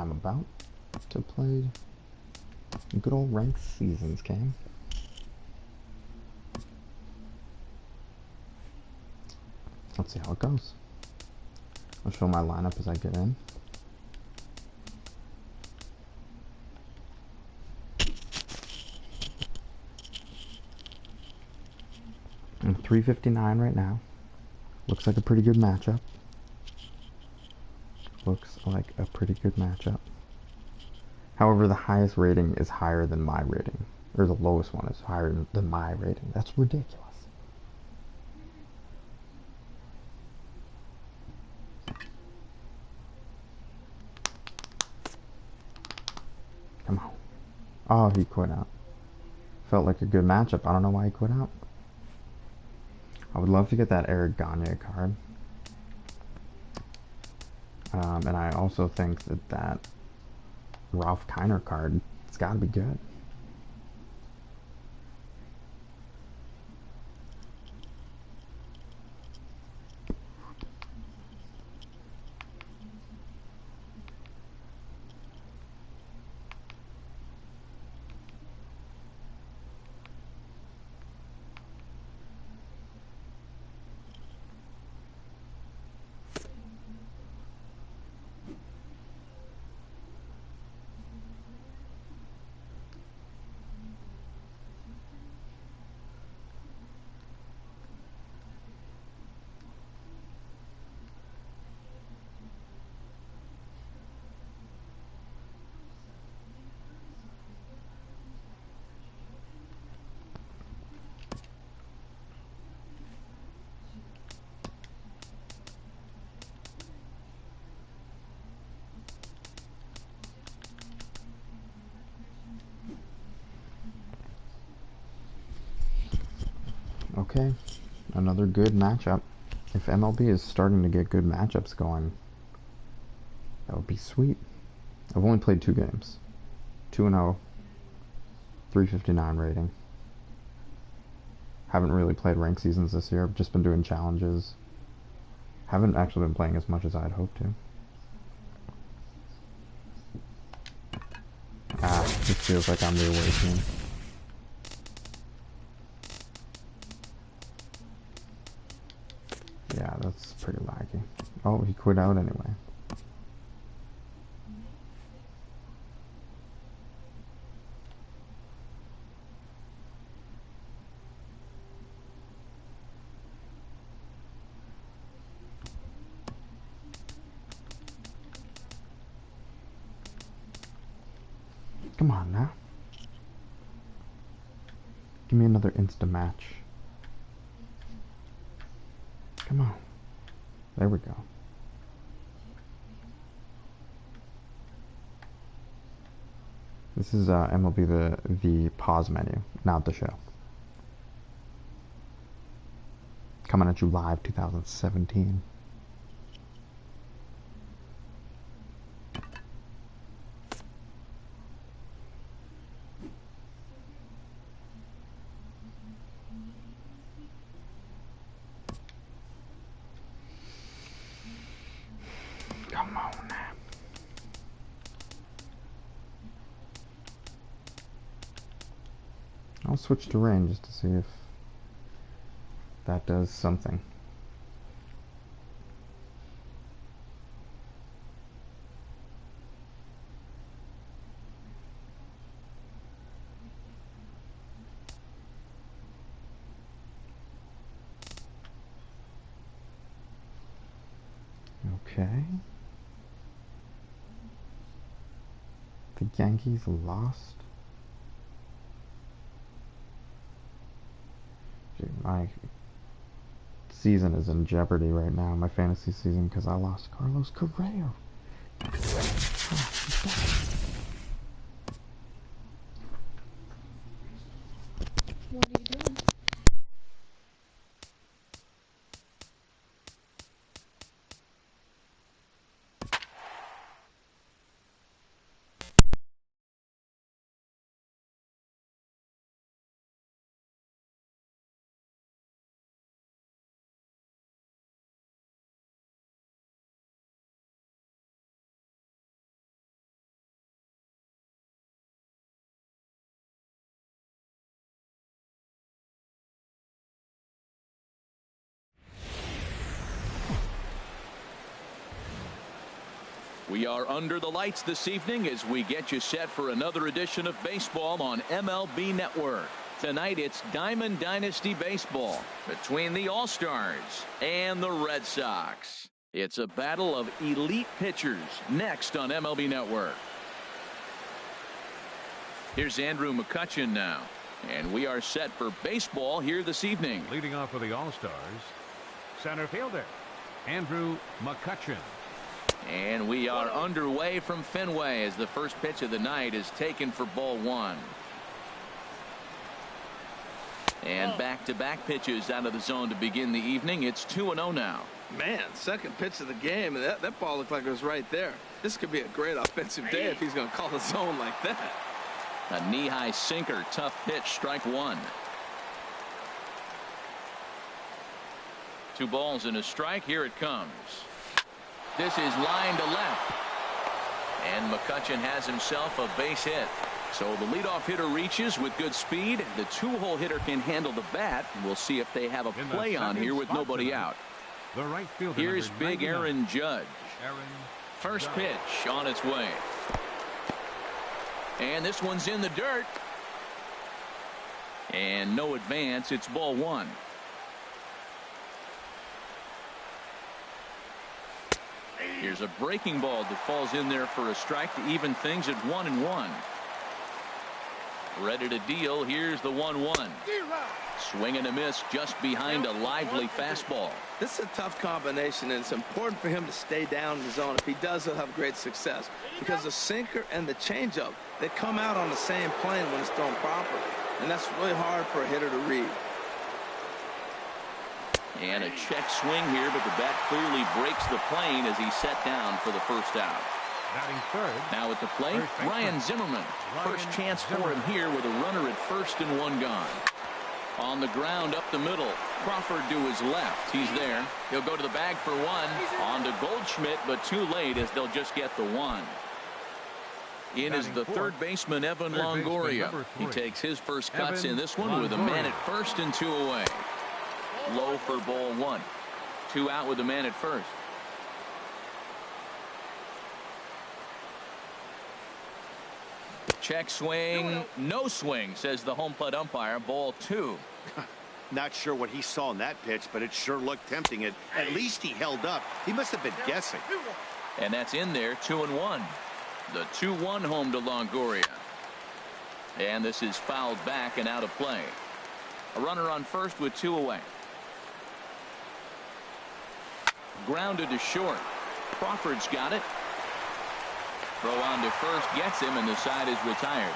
I'm about to play good old ranked seasons game. Let's see how it goes. I'll show my lineup as I get in. I'm 359 right now. Looks like a pretty good matchup. Looks like a pretty good matchup. However, the highest rating is higher than my rating. Or the lowest one is higher than my rating. That's ridiculous. Come on. Oh, he quit out. Felt like a good matchup. I don't know why he quit out. I would love to get that Eric Gagne card. And I also think that Ralph Kiner card, it's got to be good. Okay, another good matchup. If MLB is starting to get good matchups going, that would be sweet. I've only played 2 games. 2-0, 359 rating. Haven't really played ranked seasons this year. I've just been doing challenges. Haven't actually been playing as much as I'd hoped to. This feels like I'm the away team. Yeah, that's pretty laggy. Oh, he quit out anyway. Come on now. Give me another insta match. Come on. There we go. This is MLB the pause menu, not the show. Coming at you live 2017. Come on. I'll switch to rain just to see if that does something. Okay. The Yankees lost. My season is in jeopardy right now, my fantasy season, because I lost Carlos Correa. What are you doing? We are under the lights this evening as we get you set for another edition of baseball on MLB Network. Tonight it's Diamond Dynasty Baseball between the All-Stars and the Red Sox. It's a battle of elite pitchers next on MLB Network. Here's Andrew McCutchen now. And we are set for baseball here this evening. Leading off for the All-Stars, center fielder, Andrew McCutchen. And we are underway from Fenway as the first pitch of the night is taken for ball one. And back-to-back pitches out of the zone to begin the evening. It's 2-0 now. Man, second pitch of the game, and that ball looked like it was right there. This could be a great offensive day if he's going to call the zone like that. A knee-high sinker, tough pitch, strike one. 2 balls and a strike. Here it comes. This is line to left. And McCutchen has himself a base hit. So the leadoff hitter reaches with good speed. The 2-hole hitter can handle the bat. We'll see if they have a play on here with nobody out. The right fielder. Here's big Aaron Judge. First pitch on its way. And this one's in the dirt. And no advance. It's ball one. Here's a breaking ball that falls in there for a strike to even things at 1-1. Ready to deal. Here's the 1-1. Swing and a miss just behind a lively fastball. This is a tough combination, and it's important for him to stay down in the zone. If he does, he'll have great success. Because the sinker and the changeup, they come out on the same plane when it's thrown properly. And that's really hard for a hitter to read. And a check swing here, but the bat clearly breaks the plane as he's set down for the first out. Batting third. Now at the plate, Ryan Zimmerman. First chance for him here with a runner at first and one gone. On the ground up the middle. Crawford to his left. He's there. He'll go to the bag for one. On to Goldschmidt, but too late as they'll just get the one. In is the third baseman, Evan Longoria. He takes his first cuts in this one with a man at first and 2 away. Low for ball one. 2 out with the man at first. Check swing, no swing, says the home plate umpire. Ball 2. Not sure what he saw in that pitch, but it sure looked tempting. At least he held up. He must have been guessing. And that's in there, 2-1. The 2-1 home to Longoria. And this is fouled back and out of play. A runner on first with 2 away. Grounded to short. Crawford's got it. Throw on to first gets him, and the side is retired.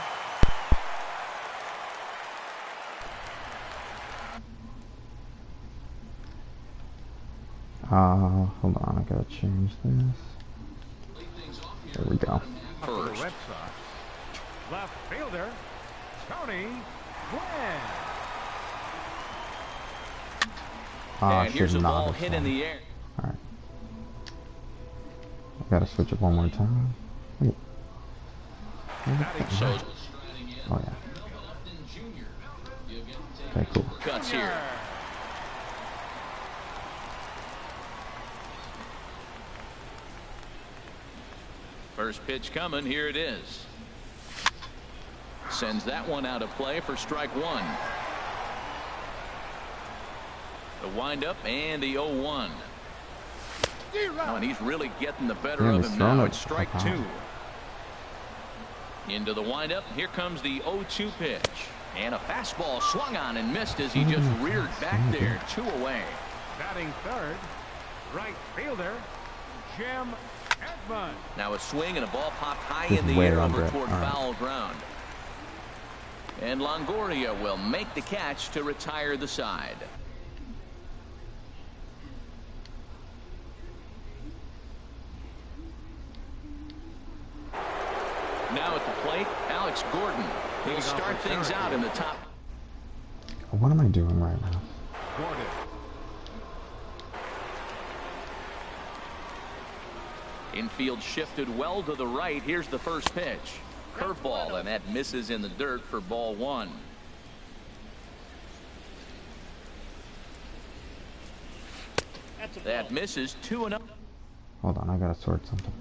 Hold on, I gotta change this. There we go. For the Red Sox, left fielder, Tony Gwynn. And here's a ball hit in the air. All right. I gotta switch it one more time. Wait. So, Oh yeah. Okay, cool. cuts here. First pitch coming. Here it is. Sends that one out of play for strike one. The windup and the 0-1. Oh, and he's really getting the better of him now. It's strike 2. Into the windup. Here comes the 0-2 pitch. And a fastball swung on and missed as he just reared back there. 2 away. Batting third, right fielder, Jim Edmonds. Now a swing and a ball popped high in the air over toward foul ground. And Longoria will make the catch to retire the side. Now at the plate, Alex Gordon. He'll start things out in the top. What am I doing right now? Gordon. Infield shifted well to the right. Here's the first pitch. Curveball, and that misses in the dirt for ball one. That misses 2-0. Hold on, I gotta sort something.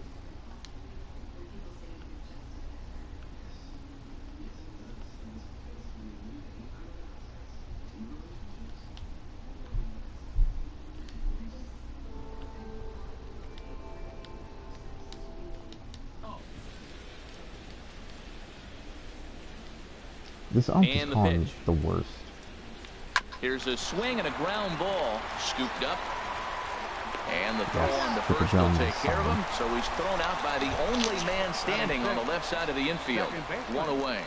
This ump is And the calling pitch. the worst. Here's a swing and a ground ball. Scooped up. And the throw Yes, on to Chipper first will Jones take is care of solid. him. So he's thrown out by the only man standing on the left side of the infield. One away.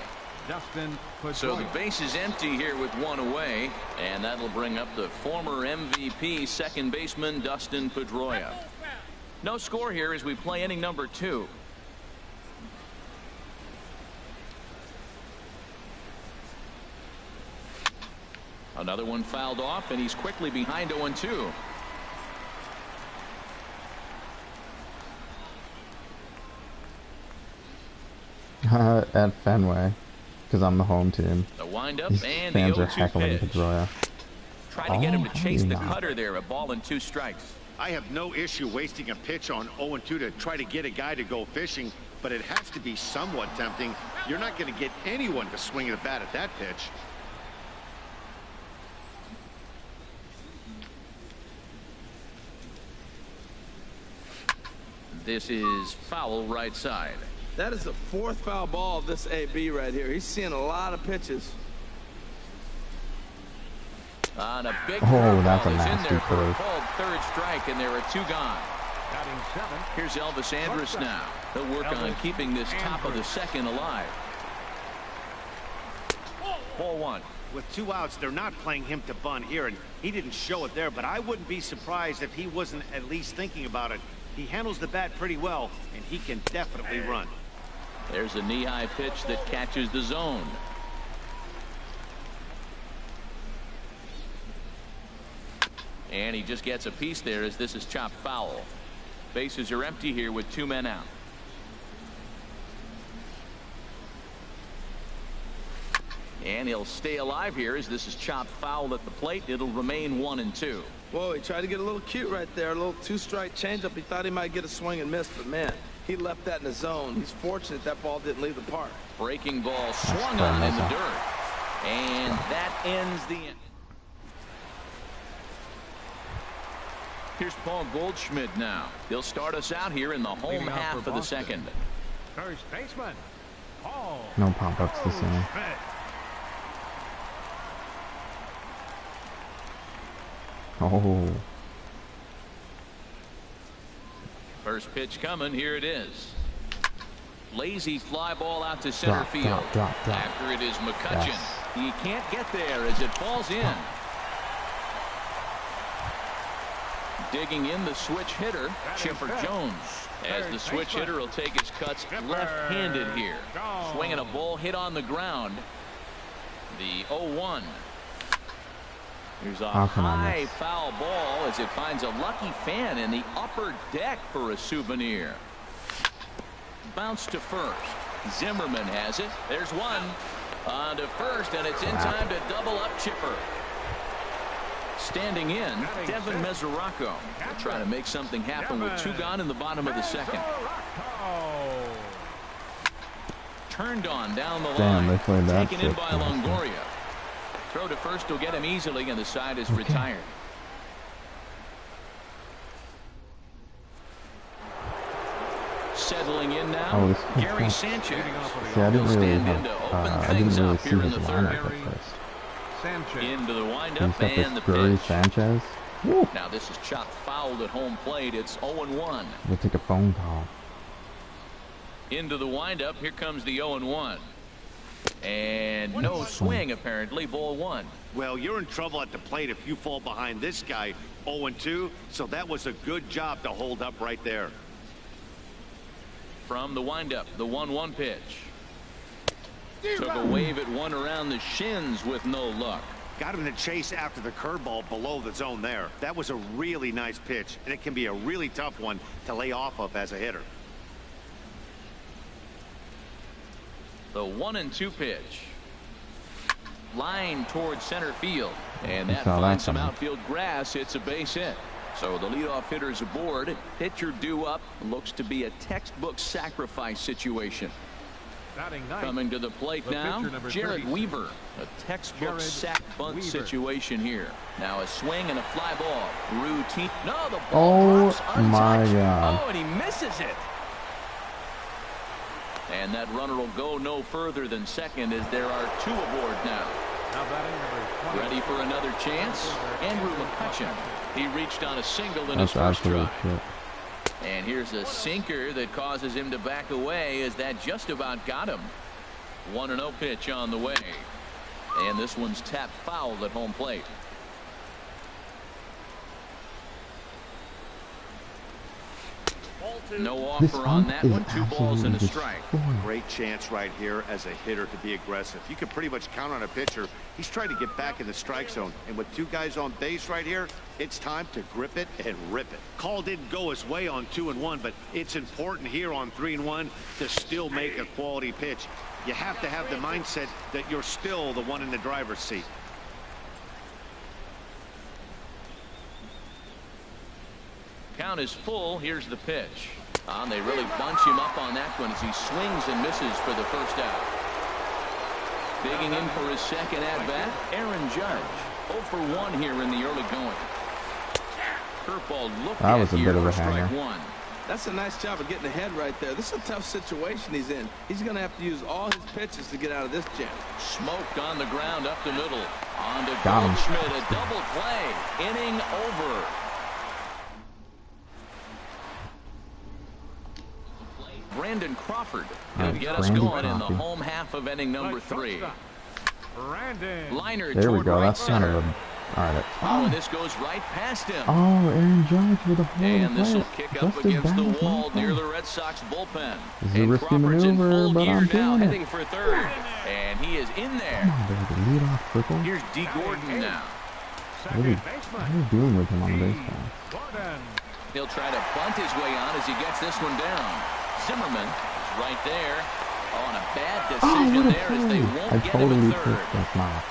Dustin So the Pedroia. base is empty here with one away. And that'll bring up the former MVP second baseman Dustin Pedroia. No score here as we play inning number 2. Another one fouled off, and he's quickly behind 0-2. At Fenway, because I'm the home team. The windup These and the fans are 0-2 heckling pitch. Pedroia. Trying to get him to Oh, chase the yeah. cutter there. A ball and 2 strikes. I have no issue wasting a pitch on 0-2 to try to get a guy to go fishing, but it has to be somewhat tempting. You're not going to get anyone to swing at a bat at that pitch. This is foul right side. That is the 4th foul ball of this AB right here. He's seeing a lot of pitches. On a big Oh, that's a curveball. He's in nasty there for a curve. called 3rd strike, and there are 2 gone. Batting 7th. Here's Elvis Andrus now. He'll work on Elvis keeping this top of the Andrus. 2nd alive. Ball 1. With 2 outs, they're not playing him to bunt here, and he didn't show it there, but I wouldn't be surprised if he wasn't at least thinking about it. He handles the bat pretty well, and he can definitely run. There's a knee-high pitch that catches the zone. And he just gets a piece there as this is chopped foul. Bases are empty here with 2 men out. And he'll stay alive here as this is chopped foul at the plate. It'll remain 1-2. Whoa, he tried to get a little cute right there. A little 2-strike changeup. He thought he might get a swing and miss, but man, he left that in the zone. He's fortunate that ball didn't leave the park. Breaking ball swung on in the dirt. And that ends the inning. Here's Paul Goldschmidt now. He'll start us out here in the home Leading off half for of the Boston. 2nd. First baseman. Paul. No pop-ups this inning. Goldschmidt. Oh, First pitch coming. Here it is. Lazy fly ball out to center Drop, field. drop. After it is McCutcheon. Yes. He can't get there as it falls in. Digging in the switch hitter, Chipper Jones. As the switch hitter will take his cuts left-handed here. Swinging a ball hit on the ground. The 0-1. Here's a How can I high miss? foul ball as it finds a lucky fan in the upper deck for a souvenir. Bounce to first. Zimmerman has it. There's one. On to first, and it's in time to double up Chipper. Standing in, Devin Mesoraco will try to make something happen with 2 gone in the bottom of the 2nd. Turned on down the Damn, line. they played that Taken in shit by close. Longoria. Throw to first will get him easily, and the side is retired. Settling in now, Oh, this is Gary fun. Sanchez. see, I didn't He'll really stand have, in to open I didn't things really up see here in his the lineup 3rd. at first. Sanchez. Into the He's windup got and the this Gary pitch. Sanchez. Woo. Now this is chopped fouled at home plate. It's 0-1. We'll take a phone call. Into the windup. Here comes the 0-1. And no swing apparently. Ball 1. Well, you're in trouble at the plate if you fall behind this guy 0-2, so that was a good job to hold up right there. From the windup, the 1-1 pitch. Took a wave at one around the shins with no luck. Got him to chase after the curveball below the zone there. That was a really nice pitch, and it can be a really tough one to lay off of as a hitter. The 1-2 pitch. Line towards center field. And that saw that finds some coming. outfield grass. It's a base hit. So the leadoff hitter's aboard. Pitcher due up. Looks to be a textbook sacrifice situation. Batting 9th. Coming to the plate The now, pitcher, number Jared 36. Weaver. A textbook Jared sack bunt Weaver. situation here. Now a swing and a fly ball. Routine. No, the ball Oh drops untouched. my God. Oh, and he misses it. And that runner will go no further than second as there are 2 aboard now. Ready for another chance? Andrew McCutcheon. He reached on a single in his first try. And here's a sinker that causes him to back away as that just about got him. 1-0 pitch on the way. And this one's tapped foul at home plate. No offer on that one. 2 balls and a strike. Great chance right here as a hitter to be aggressive. You can pretty much count on a pitcher. He's trying to get back in the strike zone. And with 2 guys on base right here, it's time to grip it and rip it. Call didn't go his way on 2-1, but it's important here on 3-1 to still make a quality pitch. You have to have the mindset that you're still the one in the driver's seat. Count is full. Here's the pitch. They really bunch him up on that one as he swings and misses for the first out. Digging in for his second at-bat, Aaron Judge. 0 for 1 here in the early going. Curveball looked that at was a here bit of a for strike hanger. 1. That's a nice job of getting ahead right there. This is a tough situation he's in. He's going to have to use all his pitches to get out of this jam. Smoked on the ground up the middle. On to Got him. Goldschmidt, a double play. Inning over. Brandon Crawford going to get us going in the home half of inning number 3. Liner There we toward go. right That's kind of center. a... Alright. Oh, and this goes right past him. Oh, Aaron Judge with a horrible And this will play. kick up Just as against bad the as wall last near time. the Red Sox bullpen. This is a And risky Crawford's in maneuver, full but gear I'm now, doing it. heading for third. And he is in there. Come on, baby. Lead off triple. Here's D. Gordon now. What are you doing with him on the baseball? He'll try to bunt his way on as he gets this one down. Zimmerman is right there. Oh, and a bad decision what a there as they play. won't I get him totally at third. pushed that mouth.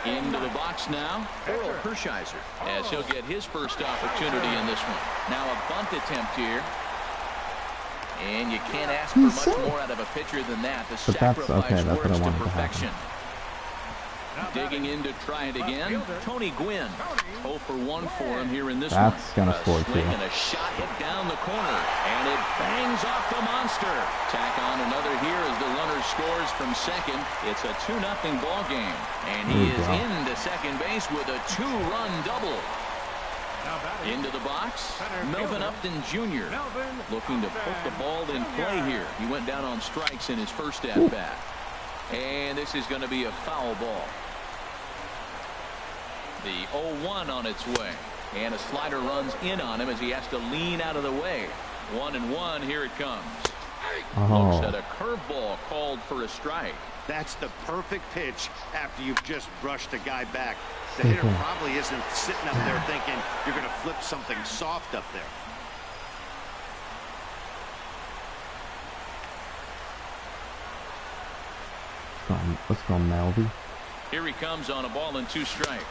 Into the box now, Earl Hershiser, as he'll get his first opportunity in this one. Now a bunt attempt here. And you can't ask for much more out of a pitcher than that. The But that's sacrifice okay. That's what I works to wanted to perfection. happen. Digging in to try it again, Tony Gwynn. 0 for 1 for him here in this That's one. gonna score, Swing too. and a shot hit down the corner, and it bangs off the monster. Tack on another here as the runner scores from second. It's a 2-0 ball game, and he is into second base with a 2-run double. Into the box, Melvin Upton Jr. looking to put the ball in play here. He went down on strikes in his first at-bat. And this is going to be a foul ball. The 0-1 on its way. And a slider runs in on him as he has to lean out of the way. 1-1, here it comes. Looks at a curveball called for a strike. That's the perfect pitch after you've just brushed a guy back. The hitter probably isn't sitting up there thinking you're going to flip something soft up there. Let's go, Melby. Here he comes on a ball and 2 strikes.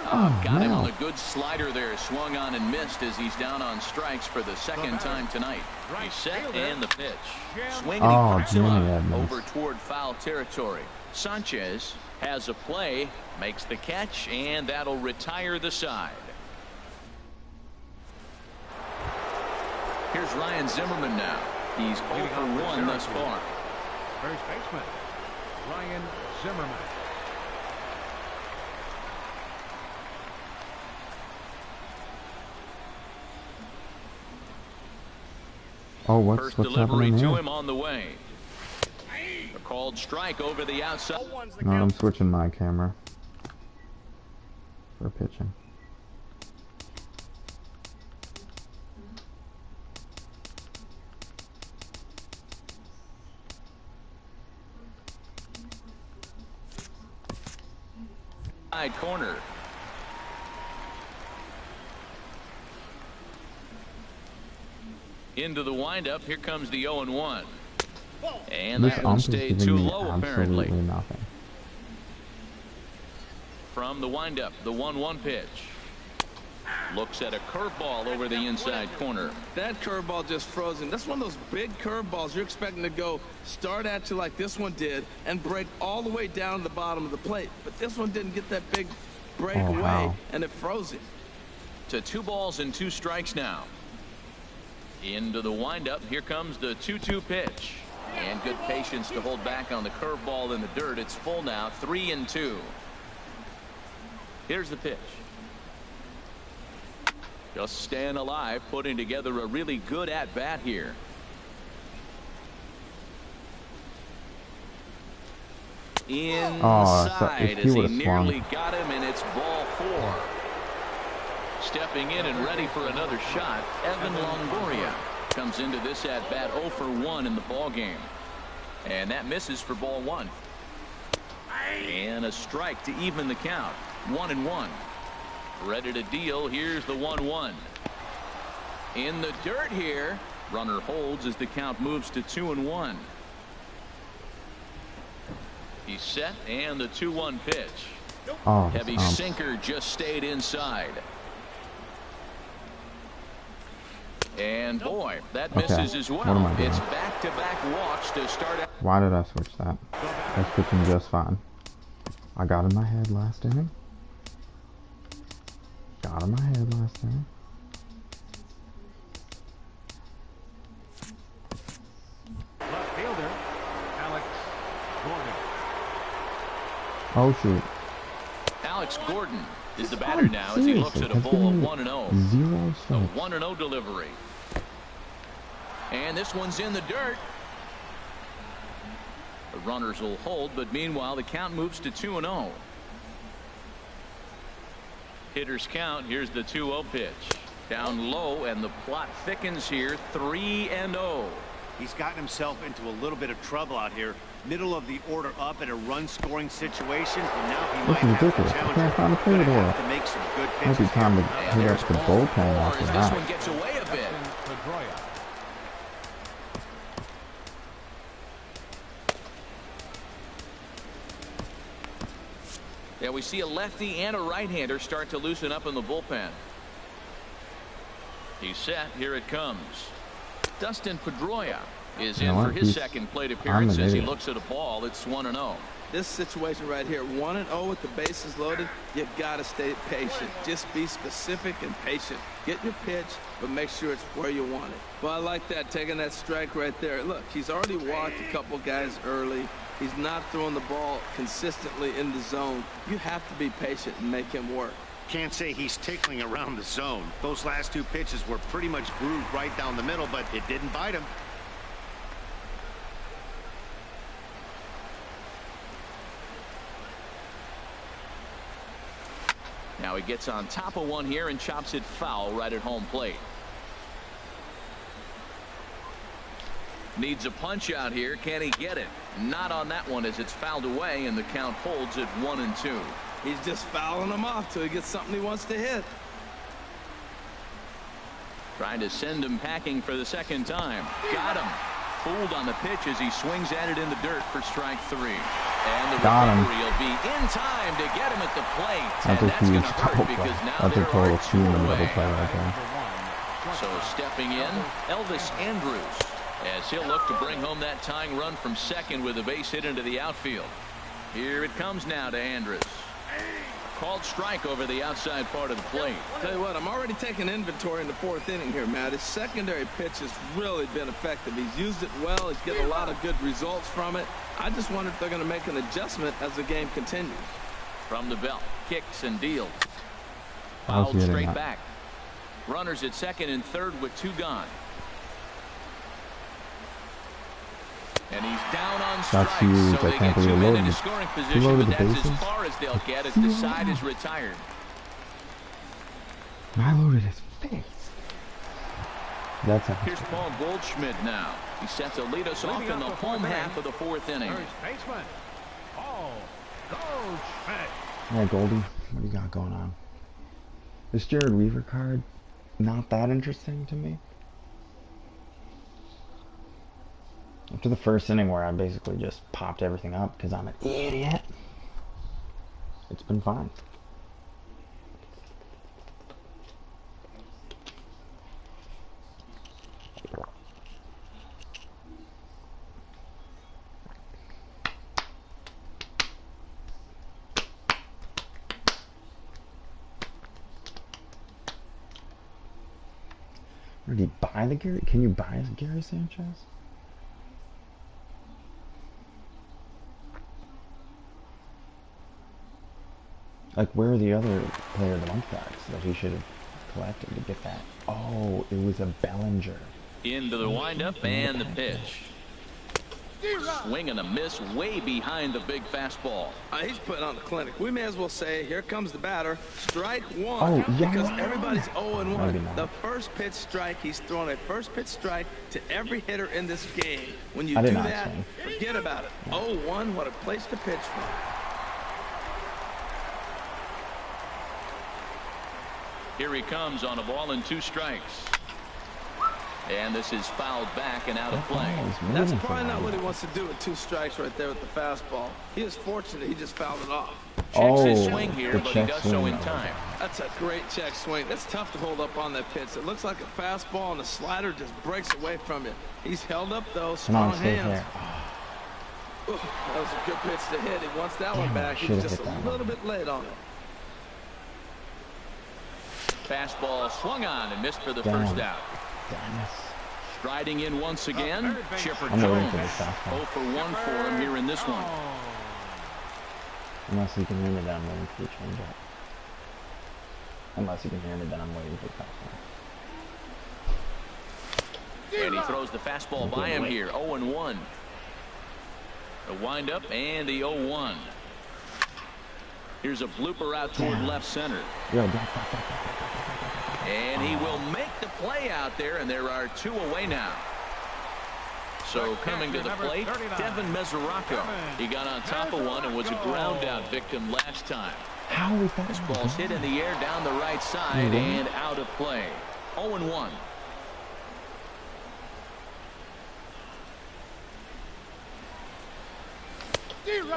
Oh, got him wow. on a good slider there. Swung on and missed as he's down on strikes for the second time tonight. He's set and the pitch. Swing and he pops him up over toward foul territory. Sanchez has a play, makes the catch, and that'll retire the side. Here's Ryan Zimmerman now. He's 0 for 1 thus far. First baseman, Ryan Zimmerman. Oh, what's First happening delivery to here? him on the way. A called strike over the outside. No, I'm switching my camera for pitching. Side corner. Into the windup. Here comes the 0-1. And This that one ump is stayed giving too me low apparently. absolutely nothing. From the windup, the 1-1 pitch. Looks at a curveball over the inside corner. That curveball just froze him. That's one of those big curveballs you're expecting to go start at you like this one did and break all the way down to the bottom of the plate. But this one didn't get that big break away, wow. and it froze him. To 2 balls and 2 strikes now. Into the windup. Here comes the 2-2 pitch. And good patience to hold back on the curveball in the dirt. It's full now, 3-2. Here's the pitch. Just staying alive, putting together a really good at-bat here. Inside as he nearly got him, and it's ball 4. Stepping in and ready for another shot, Evan Longoria comes into this at-bat 0 for 1 in the ball game. And that misses for ball 1. And a strike to even the count. 1-1. Ready to deal. Here's the 1-1. In the dirt here. Runner holds as the count moves to 2-1. He's set, and the 2-1 pitch. Heavy sinker just stayed inside. And boy, that misses as well. It's back-to-back walks to start out. Why did I switch that? That's pitching just fine. I got in my head last inning. Got in my head last inning. Left fielder, Alex Gordon. Oh shoot. Alex Gordon is the batter now as he looks at a ball of 1-0. 0 strikes. A 1-0 delivery. And this one's in the dirt. The runners will hold, but meanwhile the count moves to 2-0. Hitters count. Here's the 2-0 pitch. Down low, and the plot thickens here. 3-0. He's gotten himself into a little bit of trouble out here. Middle of the order up in a run-scoring situation, and now he might have to challenge. I can't find a plate at all. To make some good Might be pitches. time to hit up the bullpen after This that. one gets away a bit. Yeah, we see a lefty and a right-hander start to loosen up in the bullpen. He's set. Here it comes. Dustin Pedroia is in for his second plate appearance as he looks at a ball. It's 1-0. This situation right here, 1-0 with the bases loaded, you've got to stay patient. Just be specific and patient. Get your pitch, but make sure it's where you want it. Well, I like that, taking that strike right there. Look, he's already walked a couple guys early. He's not throwing the ball consistently in the zone. You have to be patient and make him work. Can't say he's tickling around the zone. Those last two pitches were pretty much grooved right down the middle, but it didn't bite him. Now he gets on top of one here and chops it foul right at home plate. Needs a punch out here. Can he get it? Not on that one as it's fouled away, and the count holds at 1-2. He's just fouling him off till he gets something he wants to hit. Trying to send him packing for the second time. Got him. Fooled on the pitch as he swings at it in the dirt for strike 3. And the recovery will be in time to get him at the plate. That's and a that's huge going to hurt because now That's a there total are 2 human away. double play right there. So stepping in, Elvis Andrews, as he'll look to bring home that tying run from second with a base hit into the outfield. Here it comes now to Andrews. Called strike over the outside part of the plate. Tell you what, I'm already taking inventory in the 4th inning here, Matt. His secondary pitch has really been effective. He's used it well. He's getting a lot of good results from it. I just wonder if they're going to make an adjustment as the game continues. From the belt, kicks and deals. I was Fouled getting straight that. back. Runners at second and third with 2 gone. And he's down on strikes, huge. so I they can't get 2 believe men they into loaded- scoring they position, loaded but the that's as bases. far as they'll get as the side is retired. I loaded his face. That's a Here's Paul Goldschmidt now. He sets to lead us off in the home half of the 4th inning. First baseman, Paul Goldschmidt. Yeah, Goldie, what do you got going on? This Jared Weaver card, not that interesting to me. After the first inning where I basically just popped everything up because I'm an idiot, it's been fine. Or did he buy the Gary? Can you buy Gary Sanchez? Like, where are the other player of the month cards that he should have collected to get that? Oh, it was a Bellinger. Into the windup and the pitch. Swing and a miss way behind the big fastball. He's putting on the clinic. We may as well say, here comes the batter. Strike one. Oh, yeah. Because everybody's 0-1. Maybe not. The first pitch strike, he's throwing a first pitch strike to every hitter in this game. When you I do did not that, swing. forget about it. 0-1, what a place to pitch from. Here he comes on a ball and 2 strikes. And this is fouled back and out of play. That's probably not what he wants to do with 2 strikes right there with the fastball. He is fortunate he just fouled it off. Checks his swing here, but he does so in time. That's a great check swing. That's tough to hold up on that pitch. It looks like a fastball, and the slider just breaks away from you. He's held up, though. Strong hands. Ooh, that was a good pitch to hit. He wants that one back. He was just a little bit late on it. Fastball swung on and missed for the first out. Striding in once again, Chipper Jones. 0 for 1 for him here in this one. Unless you can hear me, then I'm waiting for the changeup. Unless you can hear me, then I'm waiting for the fastball. And he throws the fastball by him here. 0-1. The windup and the 0-1. Here's a blooper out toward left center. And he will make the play out there, and there are 2 away now. So coming to the plate, Devin Mesoraco. He got on top of one and was a ground out victim last time. How is that? This ball's hit in the air down the right side and out of play. 0-1.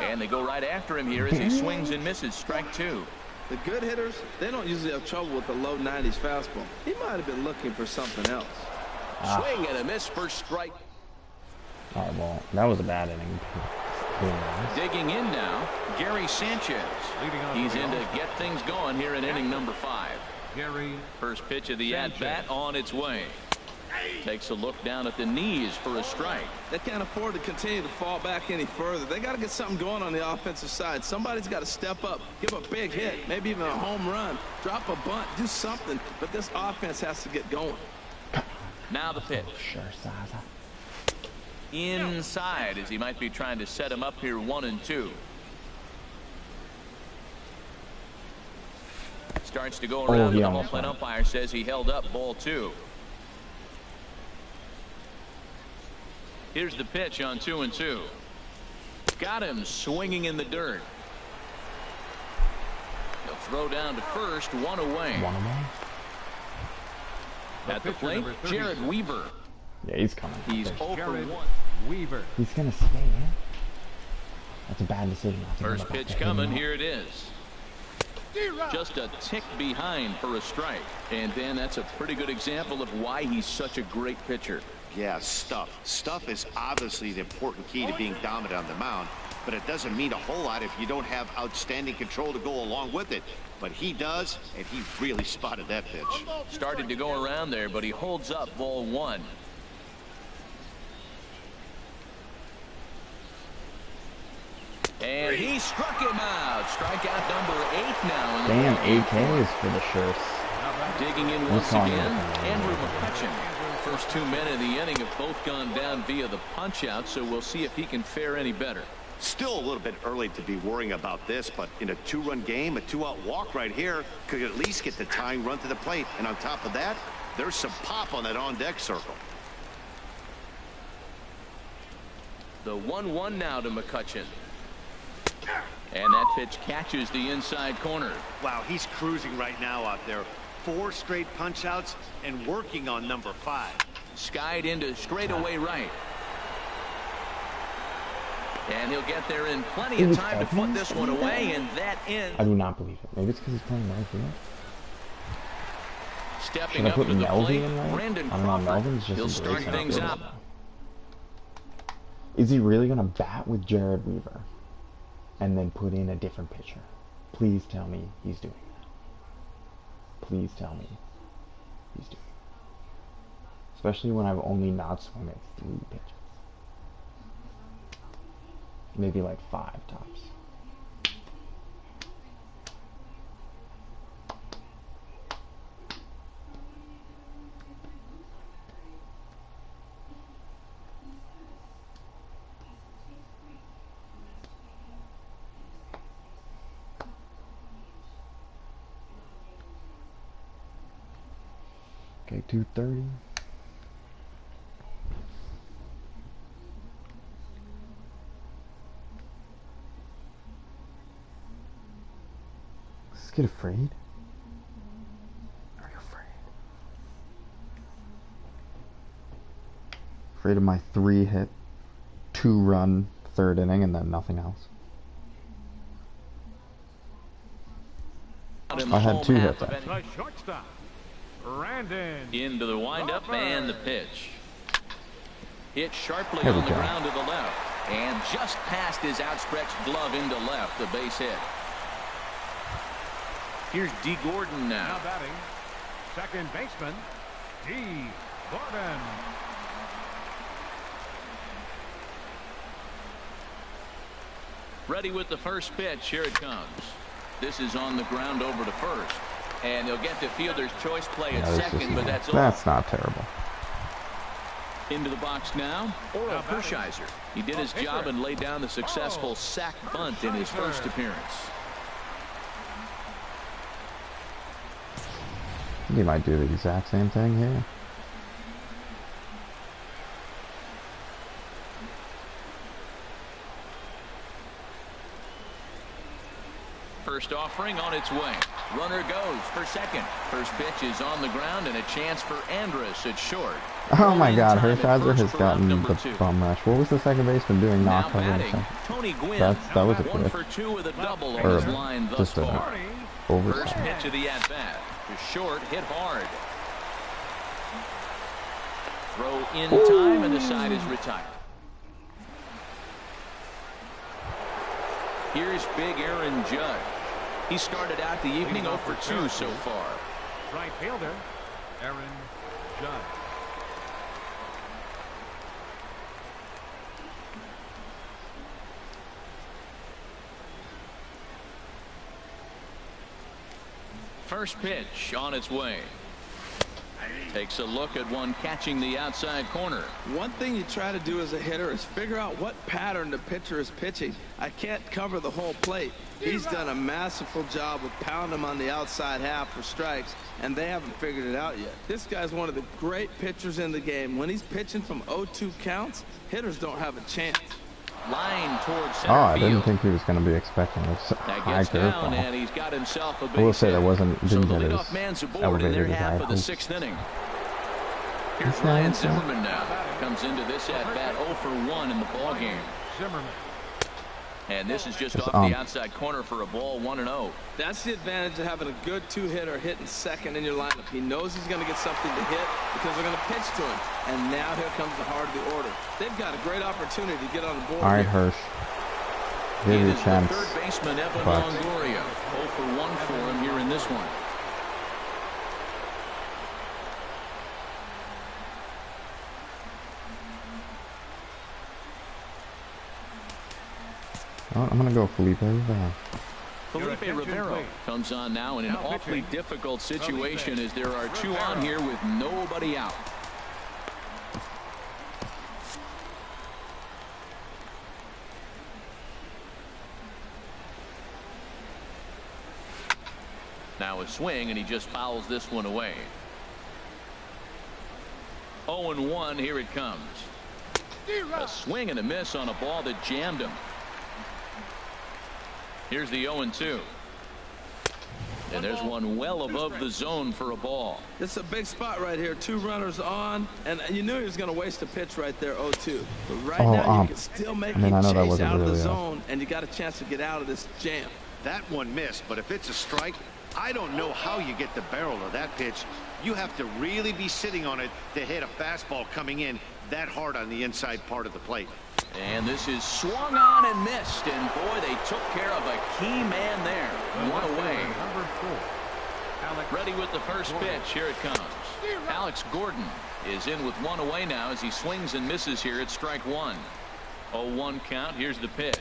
And they go right after him here as he swings and misses. Strike 2. The good hitters, they don't usually have trouble with the low 90s fastball. He might have been looking for something else. Swing and a miss for strike. All right, well, that was a bad inning. Digging in now, Gary Sanchez. He's in to get things going here in inning number 5. First pitch of the at-bat on its way. Takes a look down at the knees for a strike. They can't afford to continue to fall back any further. They got to get something going on the offensive side. Somebody's got to step up, give a big hit, maybe even a home run, drop a bunt, do something. But this offense has to get going. Now the pitch. Inside, as he might be trying to set him up here 1-2. Starts to go around, and the home plate umpire says he held up ball 2. Here's the pitch on 2-2. Got him swinging in the dirt. He'll throw down to first, 1 away. At the plate, Jared Weaver. Yeah, he's coming. He's 0 for 1. Weaver. He's going to stay in. That's a bad decision. First pitch coming. Here it is. Just a tick behind for a strike. And then that's a pretty good example of why he's such a great pitcher. Yeah, stuff. Stuff is obviously the important key to being dominant on the mound, but it doesn't mean a whole lot if you don't have outstanding control to go along with it. But he does, and he really spotted that pitch. Started to go around there, but he holds up ball 1. And he struck him out. Strikeout number 8 now. Damn, 8 Ks for the shirts. Digging in once again, Andrew McCutcheon. First 2 men in the inning have both gone down via the punch-out, so we'll see if he can fare any better. Still a little bit early to be worrying about this, but in a 2-run game, a 2-out walk right here could at least get the tying run to the plate. And on top of that, there's some pop on that on-deck circle. The 1-1 now to McCutcheon. And that pitch catches the inside corner. Wow, he's cruising right now out there. 4 straight punch-outs and working on number 5. Skied into straightaway right. And he'll get there in plenty of time to put this one away, and that ends. I do not believe it. Maybe it's because he's playing right field. Stepping up to the plate, Brandon Crawford. He'll start things out. Is he really going to bat with Jared Weaver and then put in a different pitcher? Please tell me he's doing that. Please tell me he's doing that. Especially when I've only not swung at 3 pitches. Maybe like 5 tops. Okay, 230. Does this kid afraid? Are you afraid? Afraid of my 3-hit, 2-run 3rd inning and then nothing else? I had 2 hits. The shortstop, Brandon. Into the windup and the pitch. Hit sharply Here we on the go. ground to the left. And just past his outstretched glove into left, the base hit. Here's D. Gordon Now now. batting, second baseman, D. Gordon. Ready with the first pitch. Here it comes. This is on the ground over to first. And they'll get the fielder's choice play at Yeah, second, but that's all. that's not terrible. Into the box now, Oral Now batting. Hershiser. He did his job and laid down the successful sac bunt in his first appearance. He might do the exact same thing here. First offering on its way. Runner goes for second. First pitch is on the ground and a chance for Andrus at short. Oh my In god, time at Hershiser first has for gotten round number the 2. bum rush. What was the second baseman doing Now not covering batting, second? Tony Gwynn. That was a 1 good. for 2 with a double Or on his line thus just a far. First oversight. pitch of the at-bat. To short, hit hard. Throw in time, and the side is retired. Here's big Aaron Judge. He started out the evening 0 for 2 so far. Right fielder, Aaron Judge. First pitch on its way. Takes a look at one catching the outside corner. One thing you try to do as a hitter is figure out what pattern the pitcher is pitching. I can't cover the whole plate. He's done a masterful job of pounding him on the outside half for strikes, and they haven't figured it out yet. This guy's one of the great pitchers in the game. When he's pitching from 0-2 counts, hitters don't have a chance. Line towards center Oh, I field. didn't think he was going to be expecting a That high gets down, curveball. and he's got himself a base I will say hit. that wasn't So didn't the get leadoff as man's aboard in their elevated as I half of the hoped. 6th inning. Here's Okay, Ryan okay. Zimmerman now. Comes into this at-bat 0 for 1 in the ball game. Zimmerman. And this is just It's, off the outside corner for a ball, 1-0. That's the advantage of having a good two-hitter hitting second in your lineup. He knows he's going to get something to hit because they're going to pitch to him. And now here comes the heart of the order. They've got a great opportunity to get on the board. All right, here. Hirsch. Give It you a is the chance. third baseman, Evan but- Longoria. 0 for 1 for him here in this one. Oh, I'm going to go Felipe Rivera. Felipe Rivera comes on now in an awfully difficult situation as there are 2 on here with nobody out. Now a swing, and he just fouls this one away. 0-1, here it comes. A swing and a miss on a ball that jammed him. Here's the 0-2. And there's one well above the zone for a ball. It's a big spot right here. 2 runners on, and you knew he was going to waste a pitch right there, 0-2. But right now, you can still make him I know that chase wasn't out of the really zone, and you got a chance to get out of this jam. That one missed, but if it's a strike, I don't know how you get the barrel of that pitch. You have to really be sitting on it to hit a fastball coming in that hard on the inside part of the plate. And this is swung on and missed. And boy, they took care of a key man there. One away. Number 4. Alex Ready with the first Gordon. pitch. Here it comes. Alex Gordon is in with 1 away now as he swings and misses here at strike 1. 0-1 count. Here's the pitch.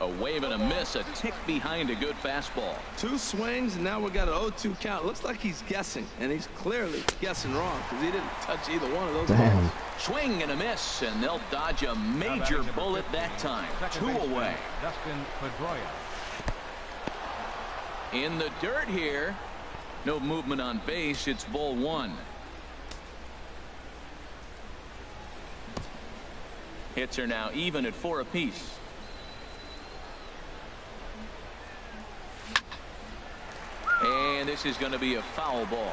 A wave and a miss, a tick behind a good fastball. 2 swings, and now we got an 0-2 count. Looks like he's guessing, and he's clearly guessing wrong because he didn't touch either one of those Damn. balls. Swing and a miss, and they'll dodge a major bullet that time. 2 away. Dustin Pedroia. In the dirt here. No movement on base. It's ball one. Hits are now even at 4 apiece. And this is going to be a foul ball.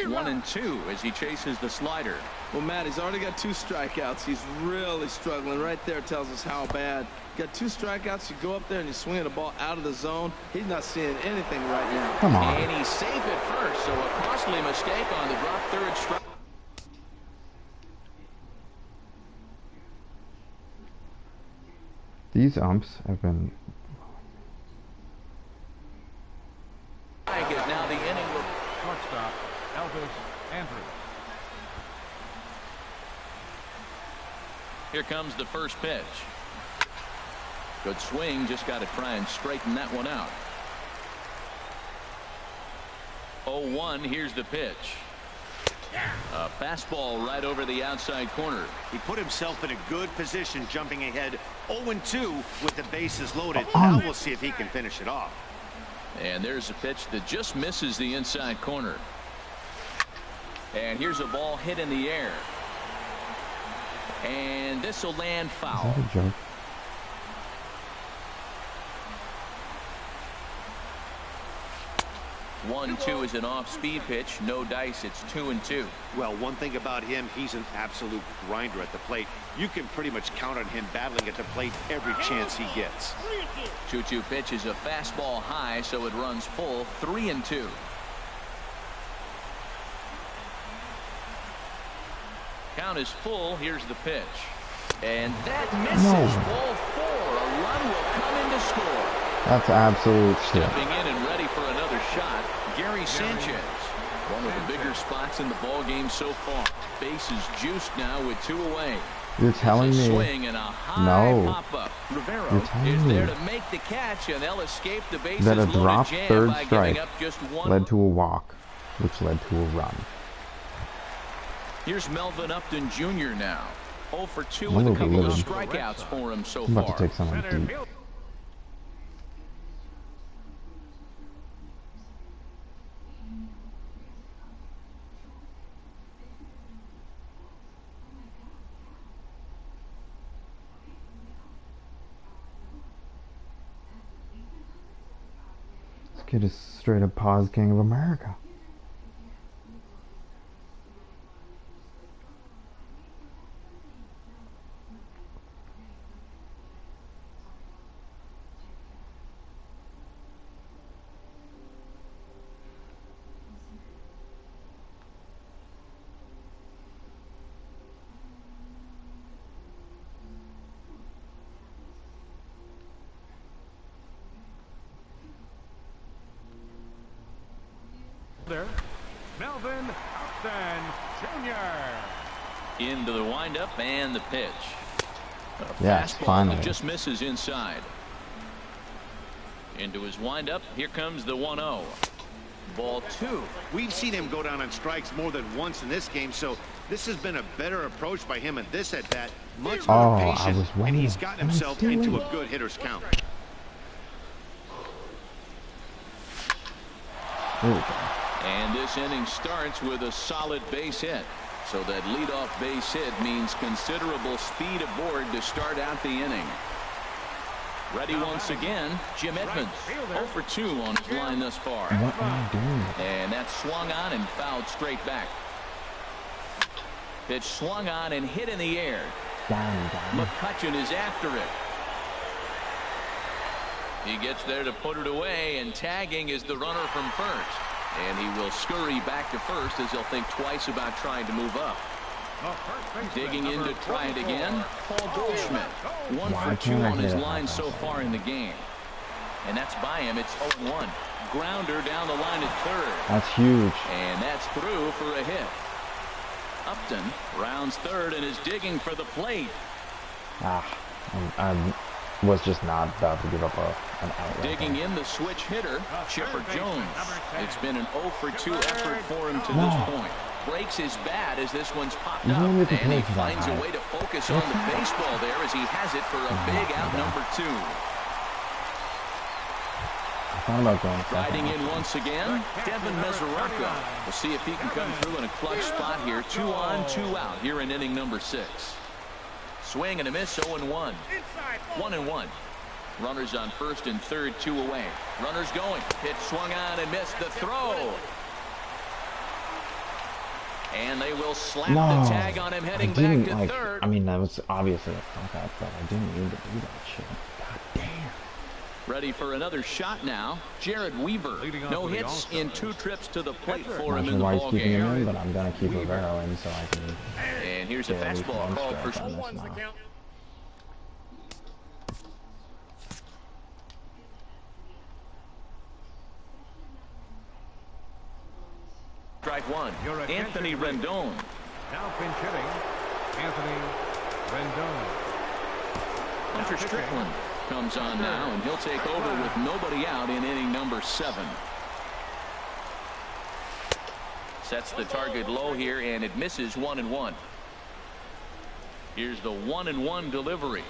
One and two as he chases the slider. Well, Matt, he's already got 2 strikeouts. He's really struggling. Right there tells us how bad. Got 2 strikeouts. You go up there and you swing the ball out of the zone. He's not seeing anything right now. Come on. And he's safe at first, so a costly mistake on the drop third strike. These umps have been. Is now the inning. Shortstop, Elvis Andrews. Here comes the first pitch. Good swing, just got to try and straighten that one out. 0-1, here's the pitch. A fastball right over the outside corner. He put himself in a good position jumping ahead 0-2 with the bases loaded. Now we'll see if he can finish it off. And there's a pitch that just misses the inside corner. And here's a ball hit in the air. And this will land foul. Is that a joke? One, two is an off-speed pitch. No dice. It's 2-2. Well, one thing about him, he's an absolute grinder at the plate. You can pretty much count on him battling at the plate every chance he gets. 2-2 pitch is a fastball high, so it runs full. 3-2. Count is full. Here's the pitch. And that misses. No. Ball 4. A run will come in to score. That's absolute shit. Stepping in and ready for another shot, Gary Sanchez. One of the bigger spots in the ball game so far. Base is juiced now with 2 away. You're telling me. Swing and a high No. pop-up. Rivero You're telling is me there to make the catch, and they'll escape the bases that a loaded drop jam third by strike giving up just one. led to a walk, which led to a run. Here's Melvin Upton Jr. now. 0 for 2 I'm with a a little couple of livid. strikeouts for him so I'm about far. to take someone Center deep. field. This kid is straight up Paz King of America. There, Melvin Upton Jr. Into the windup and the pitch. A Yes, fastball finally. that just misses inside. Into his windup. Here comes the 1-0. Ball 2. We've seen him go down on strikes more than once in this game, so this has been a better approach by him at this at-bat. Much more Oh, I patient, was and waiting. he's gotten I was himself still into waiting. a good hitter's count. There we go. And this inning starts with a solid base hit. So that leadoff base hit means considerable speed aboard to start out the inning. Ready once again, Jim Edmonds. 0 for 2 on his line thus far. What am I doing? And that's swung on and fouled straight back. Pitch swung on and hit in the air. Down. McCutcheon is after it. He gets there to put it away, and tagging is the runner from first. And he will scurry back to first as he'll think twice about trying to move up. Digging in to try it again, Paul Goldschmidt. 1 Why for 2 can't I on his hit it line like so that? far in the game. And that's by him. It's 0-1. Grounder down the line at third. That's huge. And that's through for a hit. Upton rounds third and is digging for the plate. I was just not about to give up an out. Digging in the switch hitter, Chipper Jones. It's been an 0 for 2 effort for him to No. this point. Breaks his bat as this one's popped Even up, with the and he pitch that finds a high. way to focus on the baseball there as he has it for a big out number 2. thought about going Riding second. in once again, Devin Mesoraco. We'll see if he can come through in a clutch spot here. 2 on, 2 out here in inning number 6. Swing and a miss, 0-1. 1-1. Runners on first and third, 2 away. Runners going. Pitch swung on and missed the throw. And they will slap the tag on him heading back to third. I mean, that was obviously a fuck up, but I didn't mean to do that shit. God damn. Ready for another shot now. Jared Weaver. No hits in 2 trips to the plate for him in the ball Keeping him in, game. but I'm gonna keep Rivero in so I can. And here's a fastball called for. Strike 1. Anthony Rendon. Now pinch hitting, Anthony Rendon. Hunter Strickland comes on now, and he'll take over with nobody out in inning number 7. Sets the target low here, and it misses 1-1. Here's the 1-1 delivery.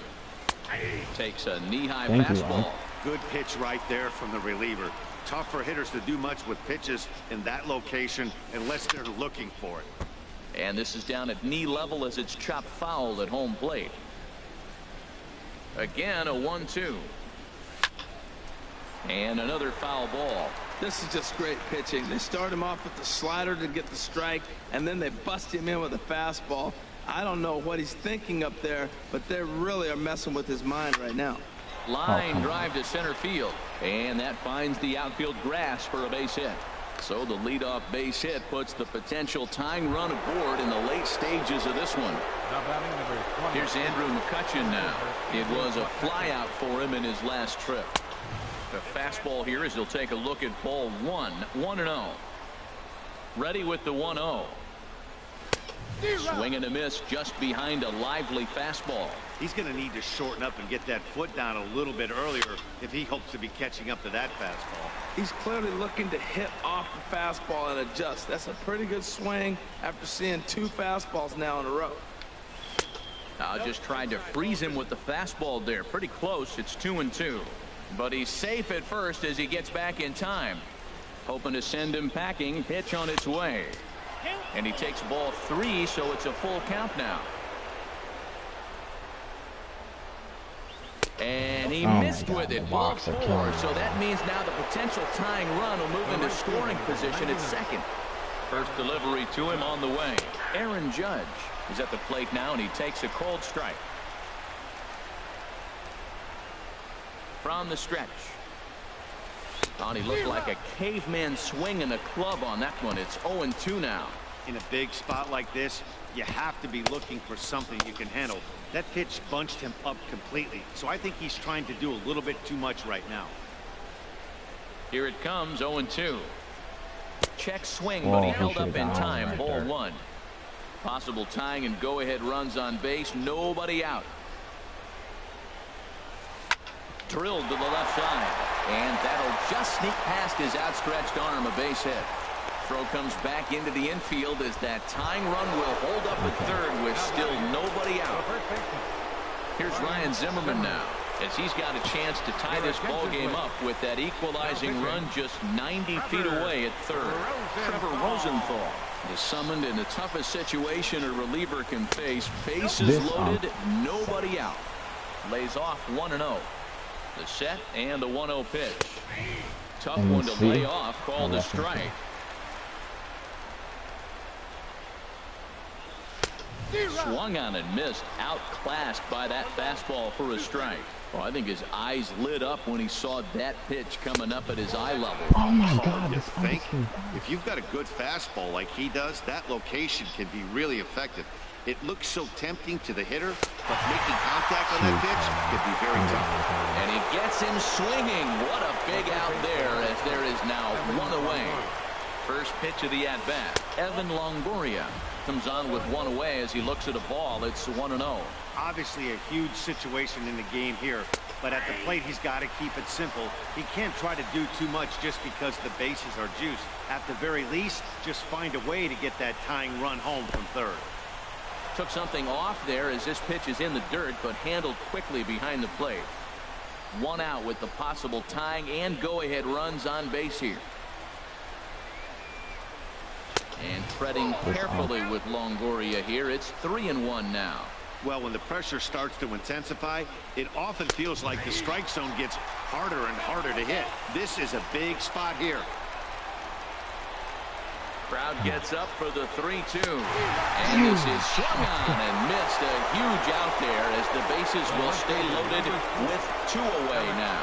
Takes a knee-high fastball. Good pitch right there from the reliever. Tough for hitters to do much with pitches in that location unless they're looking for it. And this is down at knee level as it's chopped foul at home plate. Again, a 1-2. And another foul ball. This is just great pitching. They start him off with the slider to get the strike, and then they bust him in with a fastball. I don't know what he's thinking up there, but they really are messing with his mind right now. Line drive to center field, and that finds the outfield grass for a base hit. So the leadoff base hit puts the potential tying run aboard in the late stages of this one. Here's Andrew McCutchen now. It was a flyout for him in his last trip. The fastball here as he'll take a look at ball 1. 1-0. Ready with the 1-0. Swing and a miss just behind a lively fastball. He's going to need to shorten up and get that foot down a little bit earlier if he hopes to be catching up to that fastball. He's clearly looking to hit off the fastball and adjust. That's a pretty good swing after seeing 2 fastballs now in a row. Just tried to freeze him with the fastball there. Pretty close. It's 2-2. But he's safe at first as he gets back in time. Hoping to send him packing. Pitch on its way. And he takes ball 3, so it's a full count now. And he missed with it. Ball 4. So that means now the potential tying run will move into scoring position at second. First delivery to him on the way. Aaron Judge is at the plate now, and he takes a cold strike. From the stretch. He looked like a caveman swinging a club on that one. It's 0-2 now. In a big spot like this, you have to be looking for something you can handle. That pitch bunched him up completely, so I think he's trying to do a little bit too much right now. Here it comes, 0-2. Check swing, but he held up in time. Ball 1. Possible tying and go-ahead runs on base. Nobody out. Drilled to the left side, and that'll just sneak past his outstretched arm. A base hit. Throw comes back into the infield as that tying run will hold up at third with still nobody out. Here's Ryan Zimmerman now as he's got a chance to tie this ball game up with that equalizing run just 90 feet away at third. Trevor Rosenthal is summoned in the toughest situation a reliever can face. Bases loaded, nobody out. Lays off 1-0. The set and the 1-0 pitch. Tough one to lay off, called a strike. Swung on and missed, outclassed by that fastball for a strike. Well, I think his eyes lit up when he saw that pitch coming up at his eye level. Oh my God! You think if you've got a good fastball like he does, that location can be really effective. It looks so tempting to the hitter, but making contact on that pitch can be very tough. And he gets him swinging. What a big out there as there is now 1 away. First pitch of the at-bat. Evan Longoria comes on with 1 away as he looks at a ball. It's 1-0. Obviously a huge situation in the game here, but at the plate he's got to keep it simple. He can't try to do too much just because the bases are juiced. At the very least, just find a way to get that tying run home from third. Took something off there as this pitch is in the dirt, but handled quickly behind the plate. One out with the possible tying and go-ahead runs on base here. And treading carefully with Longoria here. It's 3-1 now. Well, when the pressure starts to intensify, it often feels like the strike zone gets harder and harder to hit. This is a big spot here. Crowd gets up for the 3-2. And this is swung on and missed. A huge out there as the bases will stay loaded with 2 away now.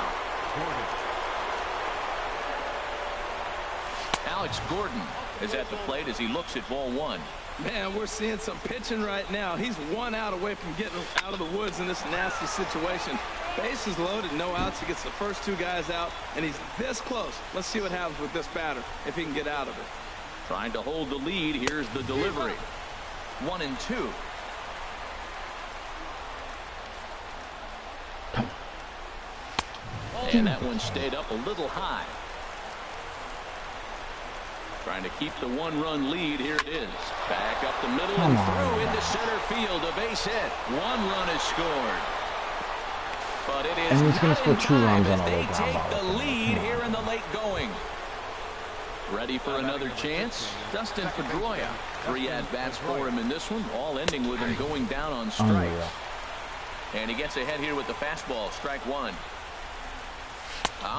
Alex Gordon is at the plate as he looks at ball 1. Man, we're seeing some pitching right now. He's 1 out away from getting out of the woods in this nasty situation. Bases loaded, no outs. He gets the first 2 guys out, and he's this close. Let's see what happens with this batter, if he can get out of it. Trying to hold the lead. Here's the delivery. 1-2. And that one stayed up a little high. Trying to keep the 1-run lead. Here it is. Back up the middle and through into center field. A base hit. 1 run is scored. But it is and he's going to score 2 runs on a they ground take ball. the lead here in the late going. Ready for another chance? Dustin Pedroia. 3 at-bats for him in this one, all ending with him going down on strikes. And he gets ahead here with the fastball. Strike 1.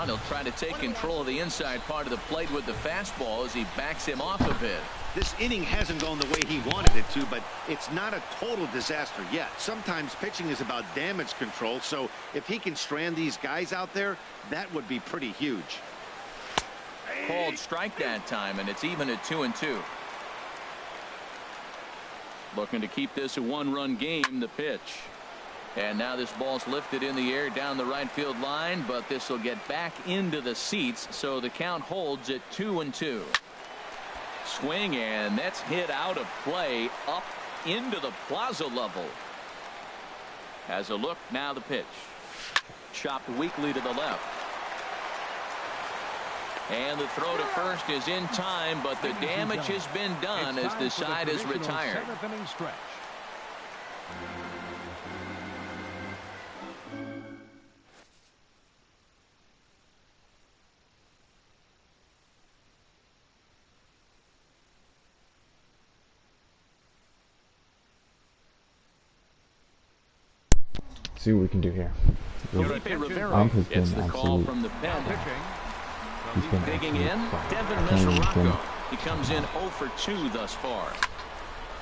He'll try to take control of the inside part of the plate with the fastball as he backs him off a bit. This inning hasn't gone the way he wanted it to, but it's not a total disaster yet. Sometimes pitching is about damage control, so if he can strand these guys out there, that would be pretty huge. Called strike that time, and it's even at 2-2. Looking to keep this a 1-run game. The pitch. And now this ball's lifted in the air down the right field line, but this will get back into the seats, so the count holds at 2-2. Swing, and that's hit out of play up into the plaza level. As a look, now the pitch. Chopped weakly to the left. And the throw to first is in time, but the damage has been done as the side is retired. See what we can do here. Felipe Rivera has gets been the call absolute. from the pen. He's been Digging in, Devin Mesoraco. He comes in 0 for 2 thus far.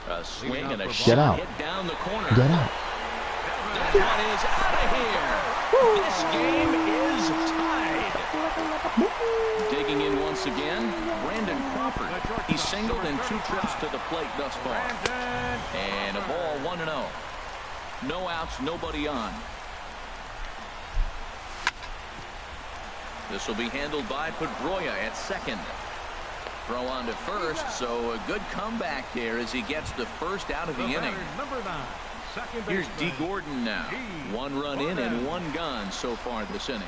A swing and a shot hit down the corner. Get out. That one is out of here. This game is tied. Digging in once again, Brandon Crawford. He's singled in 2 trips to the plate thus far. And a ball 1-0. No outs, nobody on. This will be handled by Pedroia at second. Throw on to first, so a good comeback there as he gets the first out of the inning. Here's D. Gordon now. 1 run in and 1 gone so far this inning.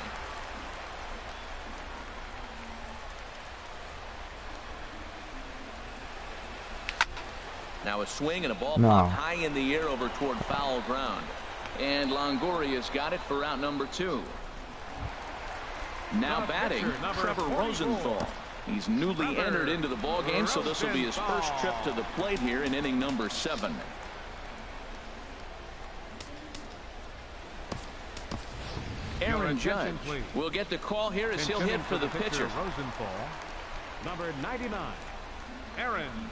Now a swing and a ball popped high in the air over toward foul ground. And Longoria's got it for out number 2. Now batting, Trevor Rosenthal. He's newly entered into the ballgame, so this will be his first trip to the plate here in inning number 7. Aaron Judge will get the call here as he'll hit for the pitcher. Rosenthal, number 99, Aaron.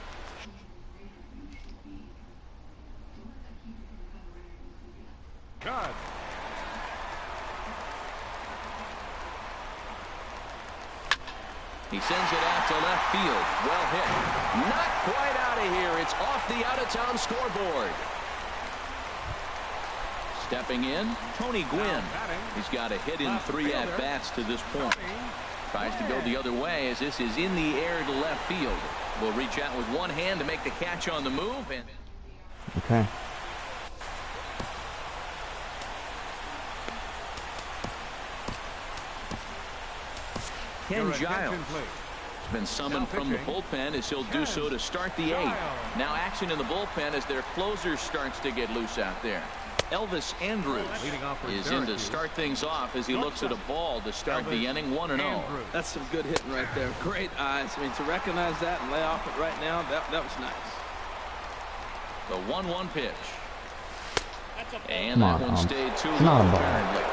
Judge. He sends it out to left field. Well hit. Not quite out of here. It's off the out-of-town scoreboard. Stepping in, Tony Gwynn. He's got a hit in 3 at-bats to this point. Tries to go the other way as this is in the air to left field. Will reach out with one hand to make the catch on the move. And okay. Ken Giles has been summoned from the bullpen as he'll do so to start the 8th. Now action in the bullpen as their closer starts to get loose out there. Elvis Andrews Leading off for is in to Syracuse. start things off as he looks at a ball to start the inning 1-0. That's some good hitting right there. Great eyes. I mean, to recognize that and lay off it right now, that was nice. The 1-1 pitch. And Come that on, one stayed too not low a ball. apparently.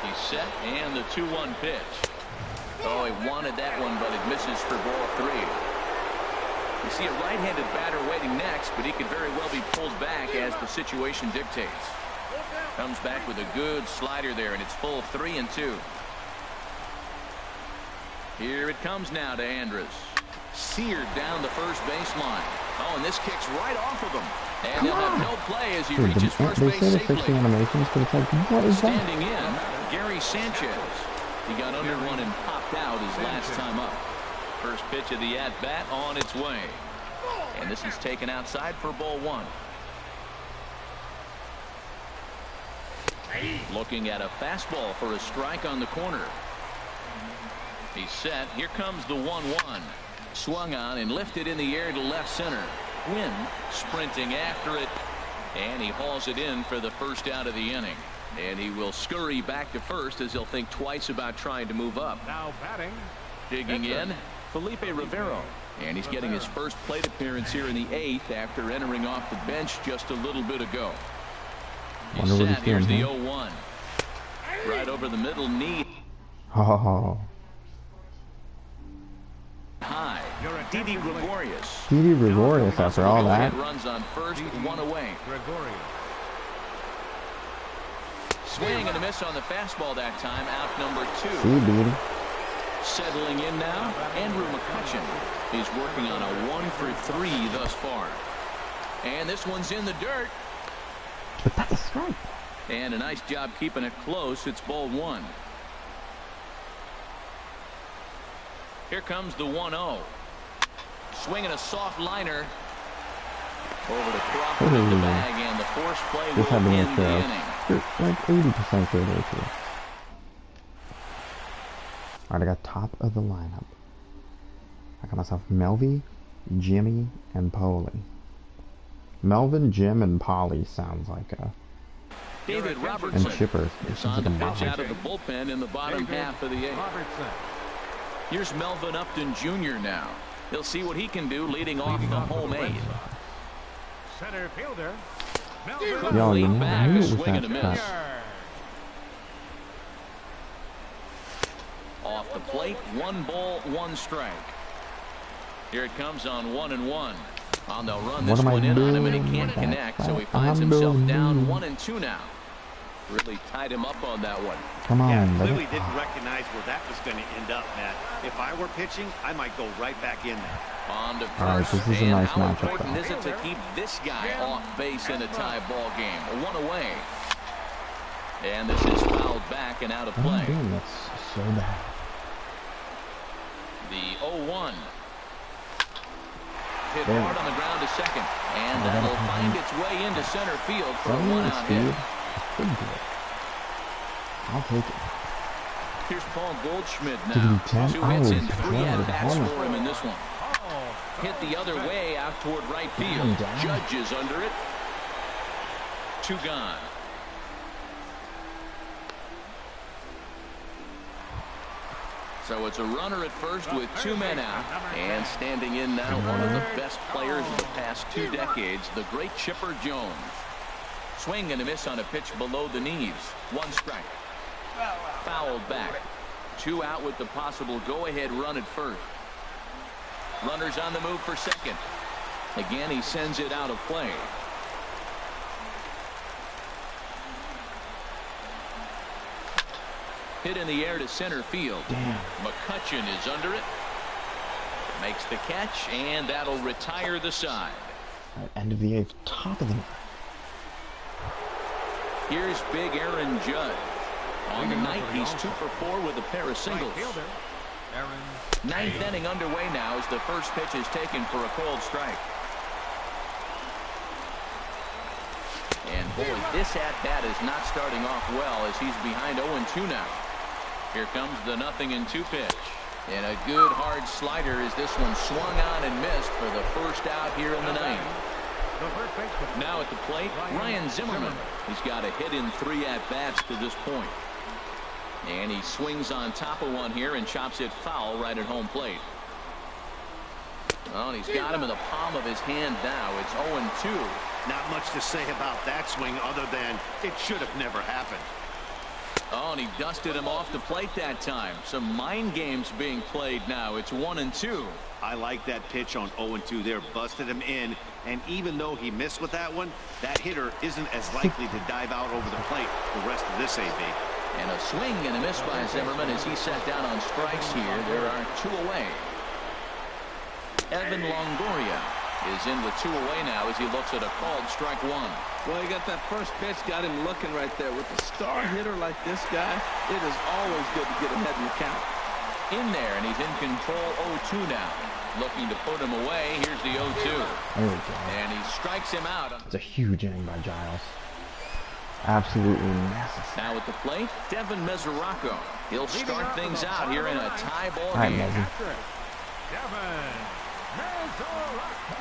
He's set and the 2-1 pitch. Oh, he wanted that one, but it misses for ball 3. You see a right-handed batter waiting next, but he could very well be pulled back as the situation dictates. Comes back with a good slider there, and it's full 3-2. Here it comes now to Andrus. Seared down the first baseline. Oh, and this kicks right off of him. And he'll have no play as he Dude, reaches first they base say the 60 safely. animations, but it's like, what is that? Standing in, Gary Sanchez. He got under one and popped out his last time up. First pitch of the at-bat on its way. And this is taken outside for ball 1. Looking at a fastball for a strike on the corner. He's set. Here comes the 1-1. Swung on and lifted in the air to left center. Quinn sprinting after it. And he hauls it in for the first out of the inning. And he will scurry back to first as he'll think twice about trying to move up. Now batting. Digging in, Felipe Rivero. And he's getting his first plate appearance here in the 8th after entering off the bench just a little bit ago. He's Wonder what set. he's Here's the doing, 0-1. Right over the middle knee. Oh, High. Didi Gregorius. Didi Gregorius after all that. Runs on first, one away. Gregorius. Swing and a miss on the fastball that time. Out number 2. See, Didi. Settling in now, Andrew McCutcheon. He's working on a 1 for 3 thus far. And this one's in the dirt. But that's a strike. And a nice job keeping it close. It's ball 1. Here comes the 1-0. Swinging a soft liner. Over to Crawford in the bag, and the force play Just had will to end make the sure. inning. Like 80% fair ratio. Alright, I got top of the lineup. I got myself Melvy, Jimmy, and Polly. Melvin, Jim, and Polly sounds like a... David And Robertson Chipper. It is sounds on like the a pitch mom. out of the bullpen in the bottom half of the 8th. Robertson. Here's Melvin Upton Jr. now. He'll see what he can do leading off the home 8. Center fielder. Yo, you know, I Back, knew a it was swing and a that miss. cut. Off the plate, 1 ball, 1 strike. Here it comes on 1-1. Oh, they'll run this What am I one in on him, and he doing can't with that connect, so he bat? finds I'm himself doing down me. 1-2 now. Really tied him up on that one. Come on, Yeah, let clearly it... didn't recognize where that was going to end up, Matt. If I were pitching, I might go right back in there. On to Alright, first, this is a and nice how matchup, important though. is it to keep this guy off base in a tie ball game? 1 away. And this is fouled back and out of What am I play. doing? That's so bad. The 0-1. Hit There. hard on the ground to second. And Oh, that'll that's find fine. its way into center field for a 71 one-out speed. hit. That's pretty good. I'll take it. Here's Paul Goldschmidt Give now. him 10 2 hits and hours. 3 Yeah, at-bats hard. for him in this one. Hit the other way out toward right field. down. Judge is under it. 2 gone. So it's a runner at first with 2 men out. And standing in now, one of the best players of the past 2 decades, the great Chipper Jones. Swing and a miss on a pitch below the knees. 1 strike. Fouled back. 2 out with the possible go-ahead run at first. Runners on the move for second. Again, he sends it out of play. Hit in the air to center field. Damn. McCutcheon is under it. Makes the catch, and that'll retire the side. Alright, end of the 8th. Top of the... Here's big Aaron Judge. On the night, he's 2 for 4 with a pair of singles. Fielder. Aaron. 9th inning underway now as the first pitch is taken for a cold strike. And boy, this at-bat is not starting off well as he's behind 0-2 now. Here comes the 0-2 pitch. And a good hard slider as this one swung on and missed for the first out here in the 9th. The first baseman. Now at the plate, Ryan Zimmerman. He's got a hit in 3 at-bats to this point. And he swings on top of one here and chops it foul right at home plate. Oh, and he's got him in the palm of his hand now. It's 0-2. Not much to say about that swing other than it should have never happened. Oh, and he dusted him off the plate that time. Some mind games being played now. It's 1-2. I like that pitch on 0-2 there. Busted him in. And even though he missed with that one, that hitter isn't as likely to dive out over the plate the rest of this AB. And a swing and a miss by Zimmerman as he sat down on strikes here. There are 2 away. Evan Longoria is in with 2 away now as he looks at a called strike 1. Well, he got that first pitch, got him looking right there. With a star hitter like this guy, it is always good to get ahead in the count. In there, and he's in control 0-2 now. Looking to put him away. Here's the 0-2. There we go. And he strikes him out. It's a huge inning by Giles. Absolutely necessary. Now at the plate, Devin Mesoraco. He'll start things out here in a tie ball All right, game. Mezzy. Devin Mesoraco.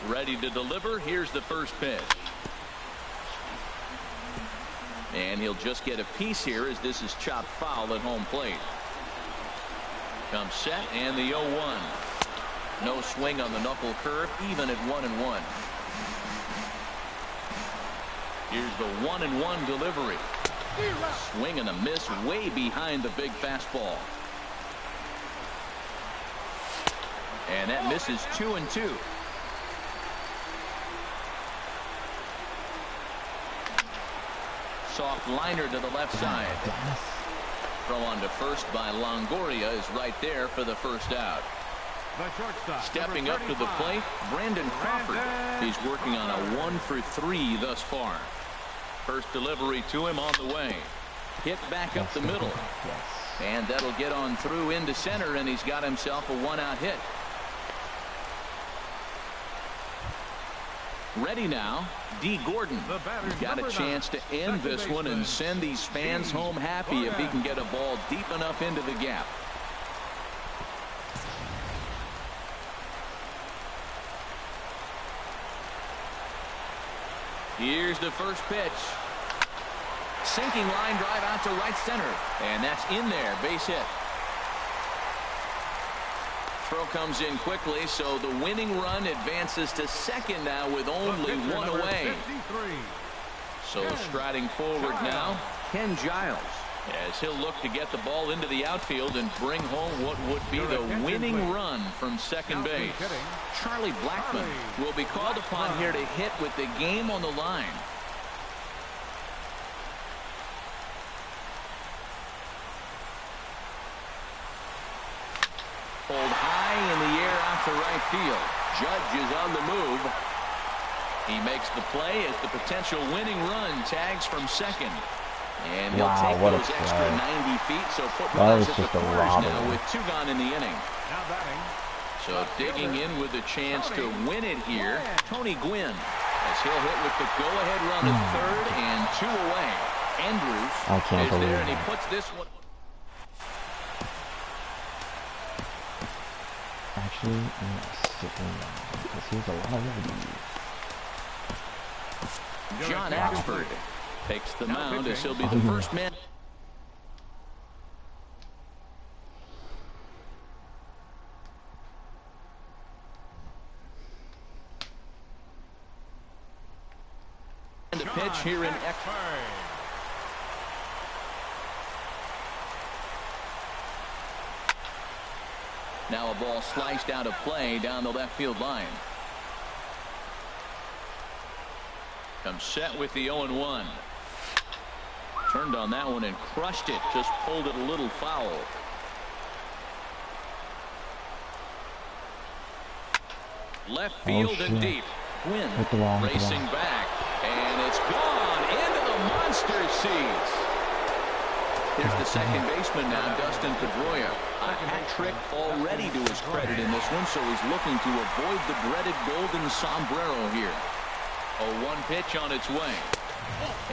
Ready to deliver. Here's the first pitch. And he'll just get a piece here as this is chopped foul at home plate. Comes set and the 0-1. No swing on the knuckle curve, even at 1-1. Here's the 1-1 delivery. Swing and a miss way behind the big fastball. And that misses 2-2. Soft liner to the left side. Throw on to first by Longoria is right there for the first out. The shortstop. Stepping up to the plate, Brandon Crawford. He's working on a 1-for-3 thus far. First delivery to him on the way. Hit back up the middle. And that'll get on through into center, and he's got himself a 1-out hit. Ready now, D. Gordon. He's got a chance to end this one and send these fans home happy if he can get a ball deep enough into the gap. Here's the first pitch. Sinking line drive out to right center. And that's in there. Base hit. Throw comes in quickly, so the winning run advances to second now with only 1 away. So striding forward now, Ken Giles, as he'll look to get the ball into the outfield and bring home what would be the winning run from second base. Charlie Blackmon will be called upon here to hit with the game on the line. Pulled high in the air out to right field. Judge is on the move. He makes the play as the potential winning run tags from second. And he'll take those extra 90 feet, so put runners at the corners now with 2 gone in the inning. Now batting. So digging in with a chance to win it here, Tony Gwynn, as he'll hit with the go-ahead run at third and 2 away. Andrews is there, and he puts this one. Actually, I'm going to sit him down because he's a lot of ready. John Axford takes the mound as he'll be the first man. And a pitch here in Axford. Now a ball sliced out of play down the left field line. Comes set with the 0-1. Turned on that one and crushed it. Just pulled it a little foul. Left field and deep. Gwynn racing back. And it's gone into the monster seats. Here's the second baseman now, Dustin Pedroia. A hat trick already to his credit in this one, so he's looking to avoid the dreaded golden sombrero here. A 1 pitch on its way.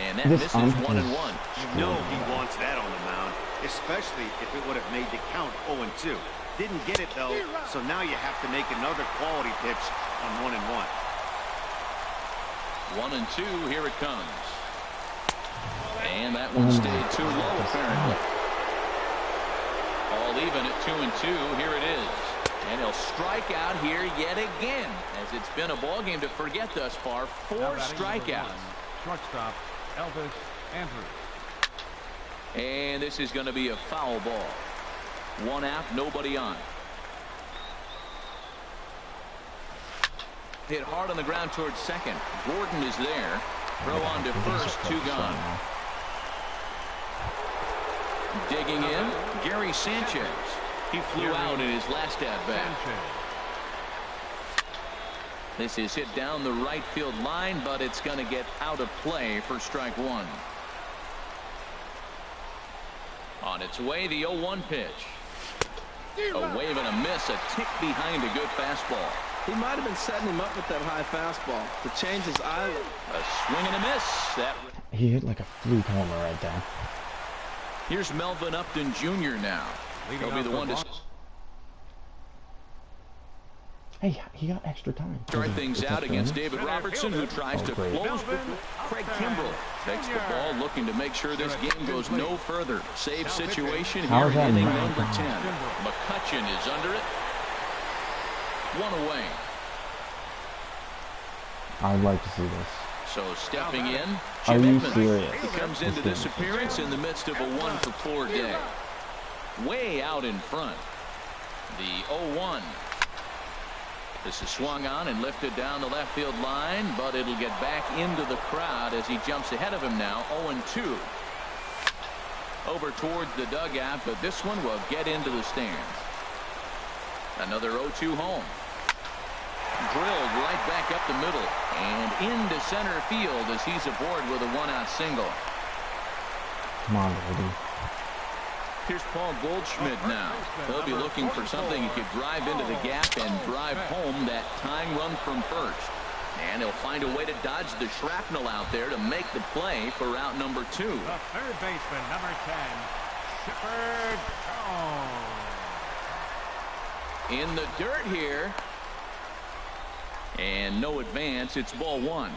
And that misses 1-1. You know he wants that on the mound, especially if it would have made the count 0-2. Didn't get it, though, so now you have to make another quality pitch on 1-1. 1-2, here it comes. And that one stayed too low, apparently. All even at 2-2, here it is. And he'll strike out here yet again, as it's been a ball game to forget thus far. 4 strikeouts. Shortstop, Elvis Andrews. And this is going to be a foul ball. 1 out, nobody on. Hit hard on the ground towards second. Gordon is there. Throw on to first, 2 gone. Digging in, Gary Sanchez. He flew out in his last at-bat. This is hit down the right field line, but it's going to get out of play for strike 1. On its way, the 0-1 pitch. A wave and a miss, a tick behind a good fastball. He might have been setting him up with that high fastball to change his island. A swing and a miss. That He hit like a fluke homer right there. Here's Melvin Upton Jr. now. He'll be the one to Hey, he got extra time. start things out against David Robertson, who tries to great. close. Craig Kimbrell takes the ball, looking to make sure this game goes no further. Save situation How here is in that inning not number done? 10. McCutcheon is under it. 1 away. I'd like to see this. So stepping in, Are Jim you Edmonds. serious? He comes into this appearance in the midst of a 1-for-4 day. Way out in front. The 0-1. This is swung on and lifted down the left field line, but it'll get back into the crowd as he jumps ahead of him now. 0-2. Over towards the dugout, but this one will get into the stands. Another 0-2 home. Drilled right back up the middle and into center field as he's aboard with a 1-out single. Come on, baby. Here's Paul Goldschmidt now. He'll be looking for something he could drive into the gap and drive home that tying run from first. And he'll find a way to dodge the shrapnel out there to make the play for out number 2. The third baseman, number 10, Shepard Jones. In the dirt here. And no advance. It's ball 1.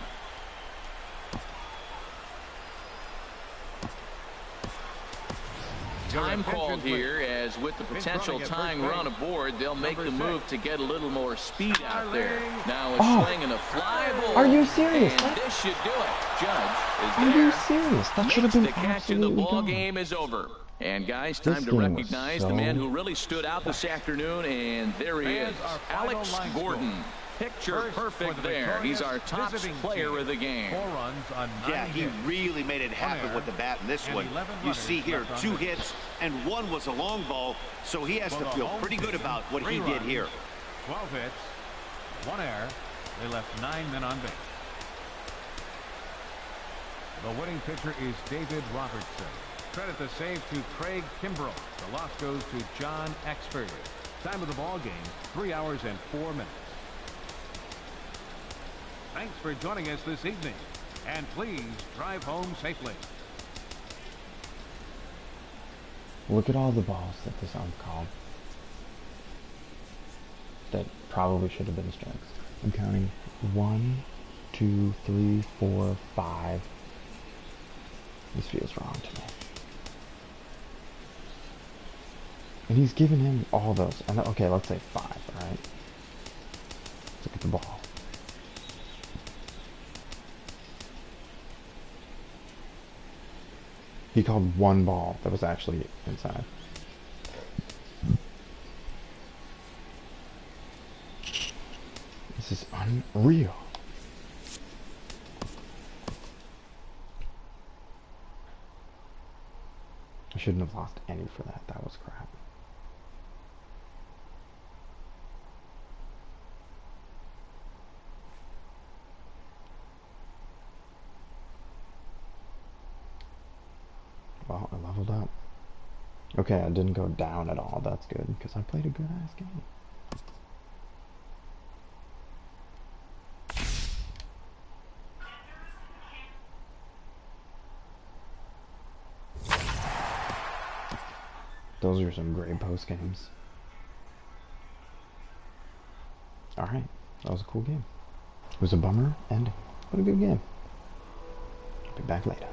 Time called here, as with the potential tying run aboard, they'll make the move to get a little more speed out there. Now a swing and a fly ball. Are you serious? And this should do it. Judge is Are there. you serious? That should have Makes been the catch and the absolutely ball gone. game is over. And guys, time This to game was recognize the so man who really stood out this afternoon, and there he is, Alex Gordon. Picture perfect there. He's our top player of the game. 4 runs on 9 Yeah, he hits. really made it happen with the bat in this And one. 11 You see here, runners 2 left on hits, and 1 was a long ball, so he has For to the feel home pretty good team, about what 3 he did runs, here. 12 hits, 1 error. They left 9 men on base. The winning pitcher is David Robertson. Credit the save to Craig Kimbrell. The loss goes to John Axford. Time of the ball game, 3 hours and 4 minutes. Thanks for joining us this evening, and please drive home safely. Look at all the balls that this ump called. That probably should have been strikes. I'm counting 1, 2, 3, 4, 5. This feels wrong to me. And he's giving him all those. And okay, let's say 5, alright? Let's look at the ball. He called 1 ball that was actually inside. This is unreal. I shouldn't have lost any for that. That was crap. Well, I leveled up. Okay, I didn't go down at all. That's good, because I played a good-ass game. Those are some great post games. Alright, that was a cool game. It was a bummer ending, but a good game. Be back later.